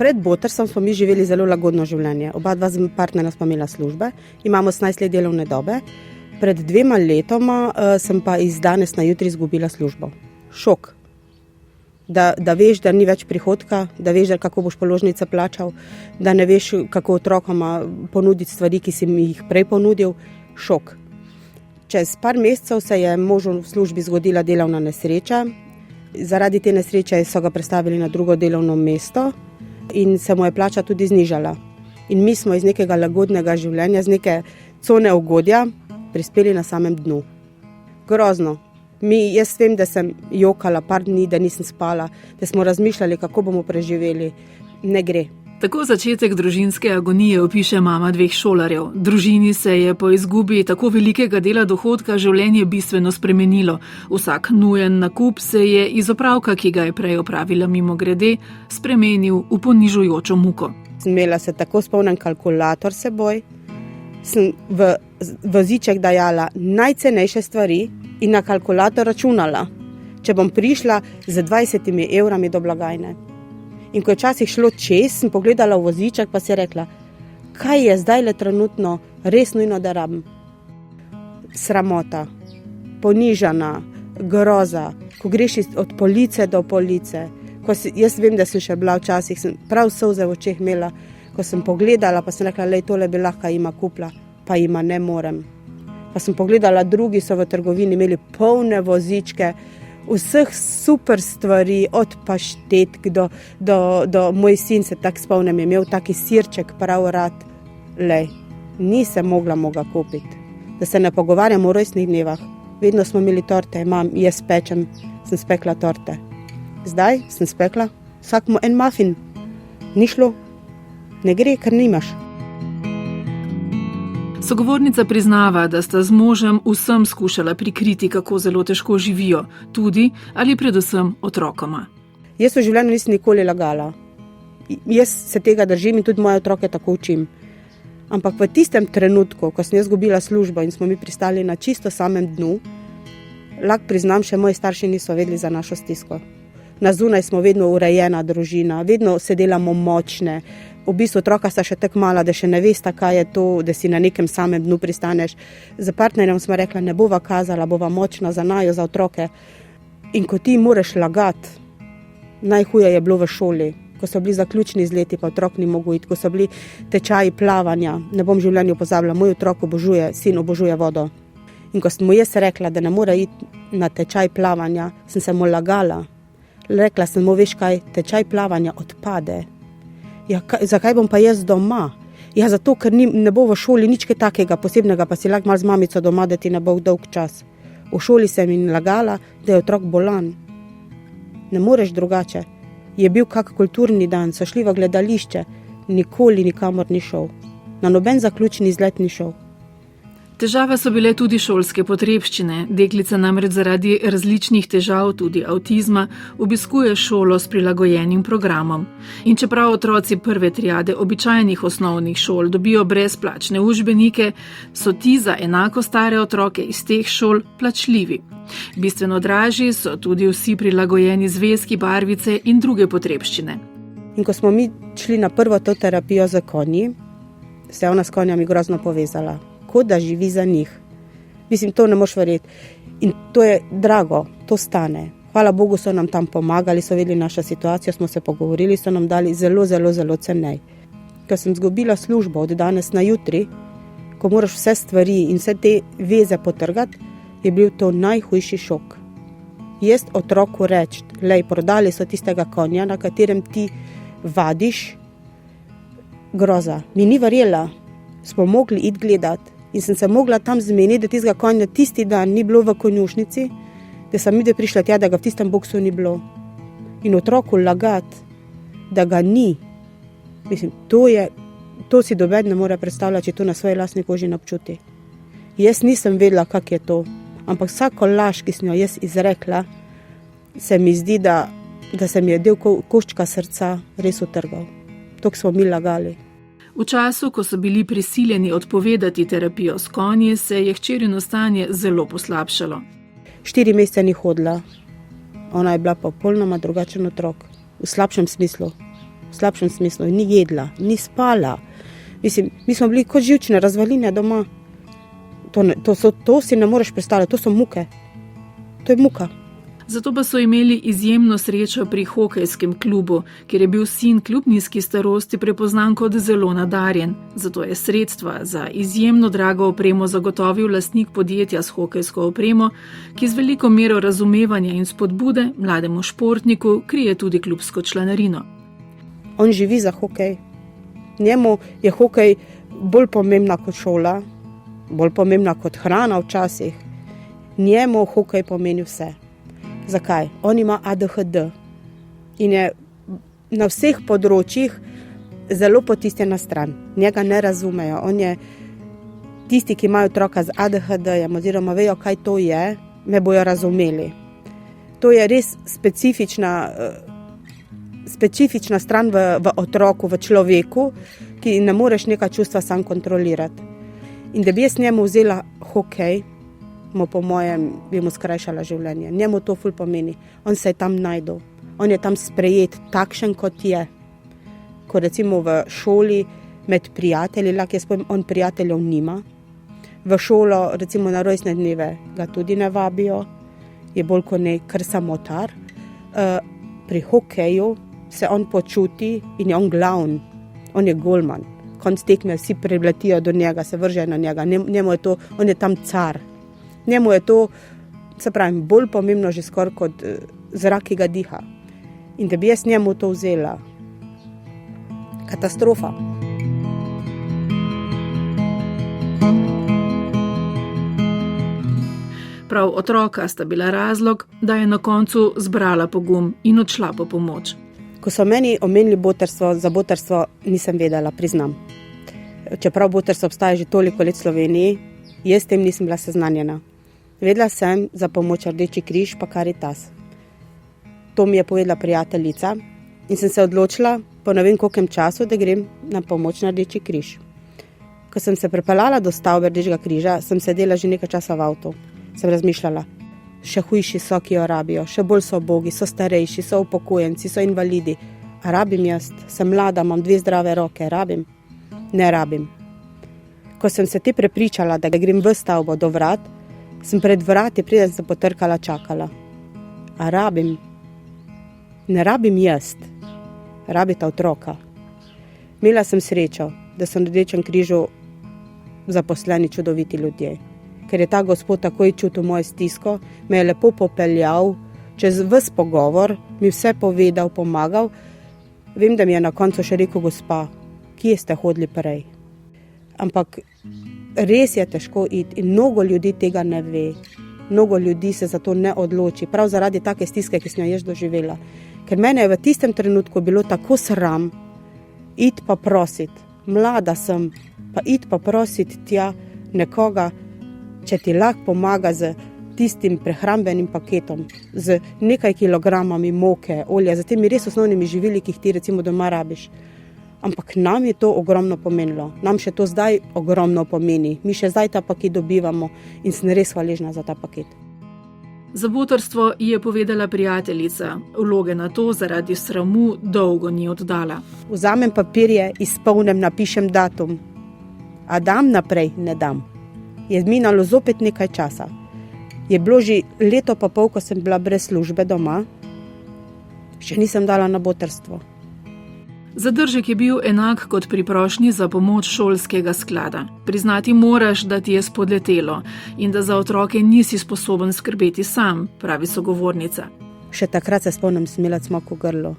Pred Botrsom smo mi živeli zelo lagodno življenje. Oba dva partnerja smo imela službe, imamo 18 let delovne dobe. Pred 2 letoma sem pa iz danes na jutri izgubila službo. Šok. Da veš, da ni več prihodka, da veš, kako boš položnice plačal, da ne veš, kako otrokoma ponuditi stvari, ki si mi jih prej ponudil. Šok. Čez par mesecev se je možu v službi zgodila delovna nesreča. Zaradi te nesreče so ga prestavili na drugo delovno mesto in se mu je plača tudi znižala. In mi smo iz nekega lagodnega življenja, z neke cone ugodja, prispeli na samem dnu. Grozno. Jaz vem, da sem jokala par dni, da nisem spala, da smo razmišljali, kako bomo preživeli. Ne gre. Tako začetek družinske agonije opiše mama 2 šolarjev. Družini se je po izgubi tako velikega dela dohodka življenje bistveno spremenilo. Vsak nujen nakup se je iz opravka, ki ga je prej opravila mimogrede, spremenil v ponižujočo muko. Sem imela se tako spomnen kalkulator seboj, sem v voziček dajala najcenejše stvari in na kalkulator računala, če bom prišla z 20 evrami do blagajne. In ko je včasih šlo čez, sem pogledala v voziček, pa si rekla, kaj je zdaj le trenutno res nujno, da rabim. Sramota, ponižana, groza, ko greš od police do police. Jaz vem, da sem še bila včasih, sem prav solze v očeh imela, ko sem pogledala, pa sem rekla, lej, tole bi lahko ima kupila, pa ima ne morem. Pa sem pogledala, drugi so v trgovini imeli polne vozičke, vseh super stvari, od paštetk do moj sin se tak spomnim, je imel taki sirček prav rad. Lej, nisem mogla kupiti. Da se ne pogovarjamo o rojstnih dnevah. Vedno smo imeli torte, jaz pečem, sem spekla torte. Zdaj sem spekla vsak en muffin. Ni šlo. Ne gre, ker nimaš. Sogovornica priznava, da sta z možem vsem skušala prikriti, kako zelo težko živijo, tudi ali predvsem otrokoma. Jaz v življenju nisem nikoli lagala. Jaz se tega držim in tudi moje otroke tako učim. Ampak v tistem trenutku, ko sem jaz izgubila službo in smo mi pristali na čisto samem dnu, lahko priznam, še moji starši niso vedeli za našo stisko. Na zunaj smo vedno urejena družina, vedno se delamo močne. V bistvu otroka sta še tako mala, da še ne vesta, kaj je to, da si na nekem samem dnu pristaneš. Za partnerjem smo rekla, ne bova kazala, bova močna za naju, za otroke. In ko ti moraš lagati, najhuje je bilo v šoli, ko so bili zaključni izleti, pa otrok ni mogel iti, ko so bili tečaji plavanja. Ne bom v življenju pozabila, moj otrok sin obožuje vodo. In ko sem mu jaz rekla, da ne mora iti na tečaj plavanja, sem se mu lagala. Rekla sem mu, veš kaj, tečaj plavanja odpade. Ja, zakaj bom pa jaz doma? Ja, zato, ker ne bo v šoli nič takega posebnega, pa si lahko malo z mamico doma, da ti ne bo dolg čas. V šoli sem jim lagala, da je otrok bolan. Ne moreš drugače. Je bil kak kulturni dan, so šli v gledališče, nikoli nikamor ni šel. Na noben zaključni izlet ni šel. Težave so bile tudi šolske potrebščine. Deklica namreč zaradi različnih težav, tudi avtizma, obiskuje šolo s prilagojenim programom. In čeprav otroci prve triade običajnih osnovnih šol dobijo brezplačne učbenike, so ti za enako stare otroke iz teh šol plačljivi. Bistveno dražji so tudi vsi prilagojeni zvezki, barvice in druge potrebščine. In ko smo mi šli na prvo to terapijo z konji, se je ona s konjami grozno povezala. Kot da živi za njih. Mislim, to ne moš verjeti. In to je drago, to stane. Hvala Bogu so nam tam pomagali, so vedeli našo situacijo, smo se pogovorili, so nam dali zelo, zelo, zelo cenej. Ko sem izgubila službo od danes na jutri, ko moraš vse stvari in vse te veze potrgati, je bil to najhujši šok. Jaz otroku reči, lej, prodali so tistega konja, na katerem ti vadiš, groza. Mi ni verjela, smo mogli iti gledati. In sem se mogla tam zmeniti, da tistega konja tisti dan ni bilo v konjušnici, da sem mi prišla tja, da ga v tistem boksu ni bilo. In otroku lagati, da ga ni. Mislim, to si noben ne more predstavljati, če to na svoji lastni koži ne občuti. Jaz nisem vedela, kak je to, ampak vsako laž, ki sem jo jaz izrekla, se mi zdi, da se mi je del koščka srca res utrgal. Tok smo mi lagali. V času, ko so bili prisiljeni odpovedati terapijo s konji, se je hčerino stanje zelo poslabšalo. 4 mesece ni hodila. Ona je bila popolnoma drugačen otrok. V slabšem smislu. v slabšem smislu, ni jedla, ni spala. Mislim, mi smo bili kot živčne razvaline doma. To si ne moreš predstavljati, to so muke. To je muka. Zato pa so imeli izjemno srečo pri hokejskem klubu, kjer je bil sin kljub nizki starosti prepoznan kot zelo nadarjen. Zato je sredstva za izjemno drago opremo zagotovil lastnik podjetja s hokejsko opremo, ki z veliko mero razumevanja in spodbude mlademu športniku krije tudi klubsko članarino. On živi za hokej. Njemu je hokej bolj pomembna kot šola, bolj pomembna kot hrana včasih. Njemu hokej pomeni vse. Zakaj? On ima ADHD in je na vseh področjih zelo potisnjen na stran. Njega ne razumejo. On je tisti, ki imajo otroka z ADHD-jem oziroma vejo, kaj to je, me bojo razumeli. To je res specifična stran v otroku, v človeku, ki ne moreš neka čustva sam kontrolirati. In da bi jaz njemu vzela hokej, po mojem, bi mu skrajšala življenje. Njemu to ful pomeni. On se je tam najdel. On je tam sprejet takšen, kot je. Ko recimo v šoli med prijatelji, lahko jaz povem, on prijateljev nima. V šolo, recimo na rojstne dneve, ga tudi ne vabijo. Je bolj kot ne kar samotar. Pri hokeju se on počuti in je on glavn. On je golman. Konc tekme vsi priletijo do njega, se vržejo na njega. Njemu je to, on je tam car. Njemu je to, se pravim, bolj pomembno že skoraj kot zrak, ki ga diha. In da bi jaz njemu to vzela. Katastrofa. Prav otroka sta bila razlog, da je na koncu zbrala pogum in odšla po pomoč. Ko so meni omenili botrstvo, za botrstvo nisem vedela, priznam. Čeprav botrstvo obstaja že toliko let v Sloveniji, jaz tem nisem bila seznanjena. Vedela sem za pomoč Rdeči križ pa Karitas. To mi je povedala prijateljica in sem se odločila po ne vem kolkem času, da grem na pomoč na Rdeči križ. Ko sem se pripeljala do stavbe Rdečega križa, sem sedela že nekaj časa v avtu. Sem razmišljala, še hujši so, ki jo rabijo, še bolj so ubogi, so starejši, so upokojenci, so invalidi. A rabim jaz? Sem mlada, imam 2 zdrave roke, rabim? Ne rabim. Ko sem se te prepričala, da grem v stavbo do vrat, sem pred vrati, preden sem potrkala, čakala. A rabim? Ne rabim jaz. Rabita otroka. Imela sem srečo, da so na Rdečem križu zaposleni čudoviti ljudje. Ker je ta gospod takoj čutil mojo stisko, me je lepo popeljal, čez ves pogovor, mi vse povedal, pomagal. Vem, da mi je na koncu še rekel, gospa, kje ste hodili prej? Ampak res je težko iti in mnogo ljudi tega ne ve. Mnogo ljudi se za to ne odloči, prav zaradi take stiske, ki sem jo jaz doživela. Ker mene je v tistem trenutku bilo tako sram, iti pa prositi. Mlada sem, pa iti pa prositi tja nekoga, če ti lahko pomaga z tistim prehrambenim paketom, z nekaj kilogramami moke, olja, z temi res osnovnimi živili, ki jih ti recimo doma rabiš. Ampak nam je to ogromno pomenilo. Nam še to zdaj ogromno pomeni. Mi še zdaj ta paket dobivamo in sem res hvaležna za ta paket. Za botrstvo je povedala prijateljica. Vloge na to zaradi sramu dolgo ni oddala. Vzamem papirje, izpolnem, napišem datum. A dam naprej? Ne dam. Je minalo zopet nekaj časa. Je bilo že leto pa pol, ko sem bila brez službe doma, še nisem dala na botrstvo. Zadržek je bil enak kot pri prošnji za pomoč šolskega sklada. Priznati moraš, da ti je spodletelo in da za otroke nisi sposoben skrbeti sam, pravi sogovornica. Še takrat se spomnim, sem imela cmok v grlu.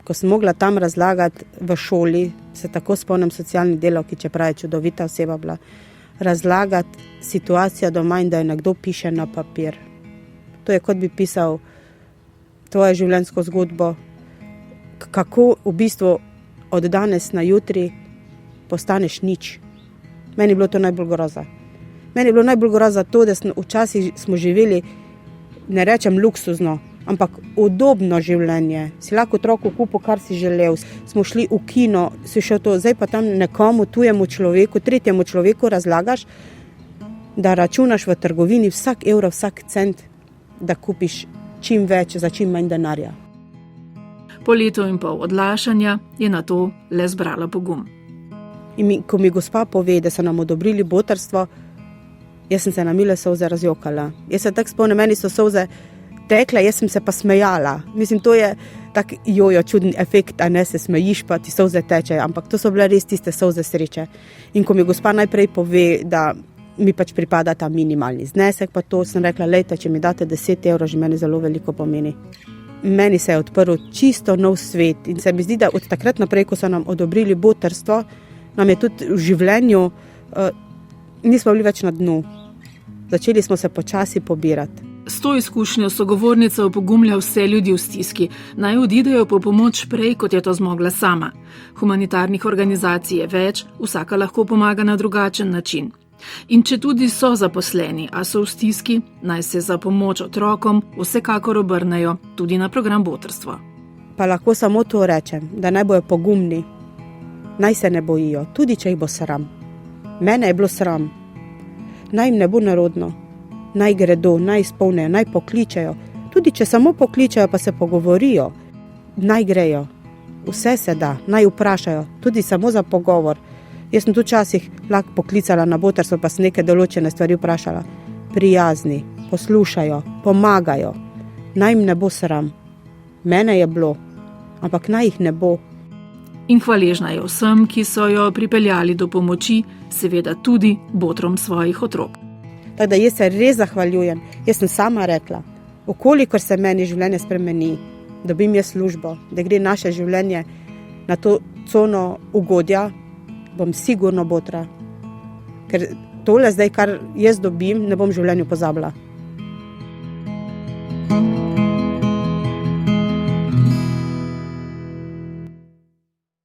Ko sem mogla tam razlagati v šoli, se tako spomnim socialni delavki, čeprav je čudovita oseba bila, razlagati situacijo doma in da je nekdo piše na papir. To je kot bi pisal tvojo življenjsko zgodbo, kako v bistvu od danes na jutri postaneš nič. Meni je bilo to najbolj groza. Meni je bilo najbolj groza to, da včasih smo živeli, ne rečem luksuzno, ampak udobno življenje. Si lahko otroku kupil, kar si želel. Smo šli v kino, si šel to, zdaj pa tam nekomu, tujemu človeku, tretjemu človeku razlagaš, da računaš v trgovini vsak evro, vsak cent, da kupiš čim več za čim manj denarja. Po letu in pol odlašanja je nato le zbrala pogum. In ko mi gospa pove, da so nam odobrili botrstvo, jaz sem se na mile solze razjokala. Jaz se tako spomnim, meni so solze tekle, jaz sem se pa smejala. Mislim, to je tak čuden efekt, a ne se smejiš, pa ti solze tečejo, ampak to so bile res tiste solze sreče. In ko mi gospa najprej pove, da mi pač pripada ta minimalni znesek, pa to sem rekla, lejte, če mi date 10 evrov, že meni zelo veliko pomeni. Meni se je odprl čisto nov svet in se mi zdi, da od takrat naprej, ko so nam odobrili botrstvo, nam je tudi v življenju, nismo bili več na dnu. Začeli smo se počasi pobirati. S to izkušnjo sogovornica opogumlja vse ljudi v stiski, naj odidejo po pomoč prej, kot je to zmogla sama. Humanitarnih organizacij je več, vsaka lahko pomaga na drugačen način. In če tudi so zaposleni, a so v stiski, naj se za pomoč otrokom vsekakor obrnejo tudi na program botrstva. Pa lahko samo to rečem, da naj bojo pogumni, naj se ne bojijo, tudi če jih bo sram. Mene je bilo sram. Naj jim ne bo nerodno, naj gredo, naj izpolnejo, naj pokličejo. Tudi če samo pokličejo, pa se pogovorijo, naj grejo. Vse se da, naj vprašajo, tudi samo za pogovor. Jaz sem tu včasih lahko poklicala na botrstvo, pa sem neke določene stvari vprašala. Prijazni, poslušajo, pomagajo. Naj jim ne bo sram. Mene je bilo, ampak naj jih ne bo. In hvaležna je vsem, ki so jo pripeljali do pomoči, seveda tudi botrom svojih otrok. Tako da jaz se res zahvaljujem. Jaz sem sama rekla, okolikor se meni življenje spremeni, dobim jaz službo, da gre naše življenje na to cono ugodja, bom sigurno botra. Ker tole zdaj, kar jaz dobim, ne bom v življenju pozabila.